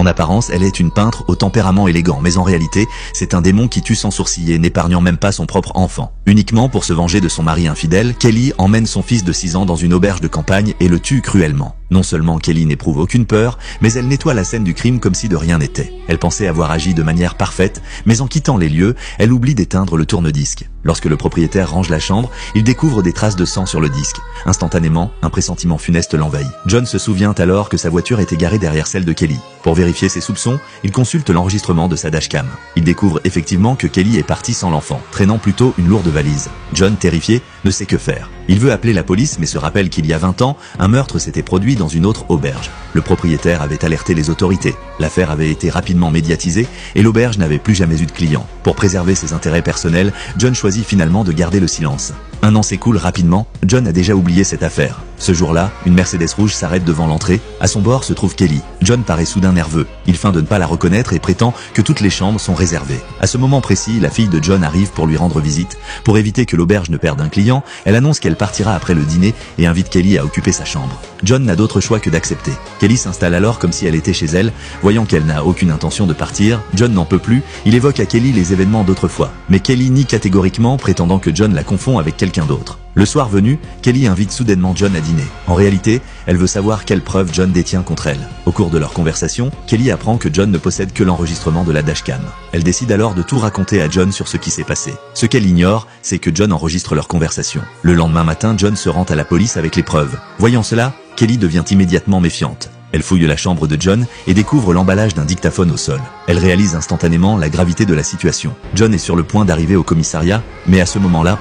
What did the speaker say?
En apparence, elle est une peintre au tempérament élégant, mais en réalité, c'est un démon qui tue sans sourciller, n'épargnant même pas son propre enfant. Uniquement pour se venger de son mari infidèle, Kelly emmène son fils de 6 ans dans une auberge de campagne et le tue cruellement. Non seulement Kelly n'éprouve aucune peur, mais elle nettoie la scène du crime comme si de rien n'était. Elle pensait avoir agi de manière parfaite, mais en quittant les lieux, elle oublie d'éteindre le tourne-disque. Lorsque le propriétaire range la chambre, il découvre des traces de sang sur le disque. Instantanément, un pressentiment funeste l'envahit. John se souvient alors que sa voiture était garée derrière celle de Kelly. Pour vérifier ses soupçons, il consulte l'enregistrement de sa dashcam. Il découvre effectivement que Kelly est partie sans l'enfant, traînant plutôt une lourde valise. John, terrifié, ne sait que faire. Il veut appeler la police mais se rappelle qu'il y a 20 ans, un meurtre s'était produit dans une autre auberge. Le propriétaire avait alerté les autorités. L'affaire avait été rapidement médiatisée et l'auberge n'avait plus jamais eu de clients. Pour préserver ses intérêts personnels, John choisit finalement de garder le silence. Un an s'écoule rapidement, John a déjà oublié cette affaire. Ce jour-là, une Mercedes rouge s'arrête devant l'entrée. À son bord se trouve Kelly. John paraît soudain nerveux. Il feint de ne pas la reconnaître et prétend que toutes les chambres sont réservées. À ce moment précis, la fille de John arrive pour lui rendre visite. Pour éviter que l'auberge ne perde un client, elle annonce qu'elle partira après le dîner et invite Kelly à occuper sa chambre. John n'a d'autre choix que d'accepter. Kelly s'installe alors comme si elle était chez elle. Voyant qu'elle n'a aucune intention de partir, John n'en peut plus. Il évoque à Kelly les événements d'autrefois. Mais Kelly nie catégoriquement, prétendant que John la confond avec quelqu'un d'autre. Le soir venu, Kelly invite soudainement John à dîner. En réalité, elle veut savoir quelles preuves John détient contre elle. Au cours de leur conversation, Kelly apprend que John ne possède que l'enregistrement de la dashcam. Elle décide alors de tout raconter à John sur ce qui s'est passé. Ce qu'elle ignore, c'est que John enregistre leur conversation. Le lendemain matin, John se rend à la police avec les preuves. Voyant cela, Kelly devient immédiatement méfiante. Elle fouille la chambre de John et découvre l'emballage d'un dictaphone au sol. Elle réalise instantanément la gravité de la situation. John est sur le point d'arriver au commissariat, mais à ce moment-là,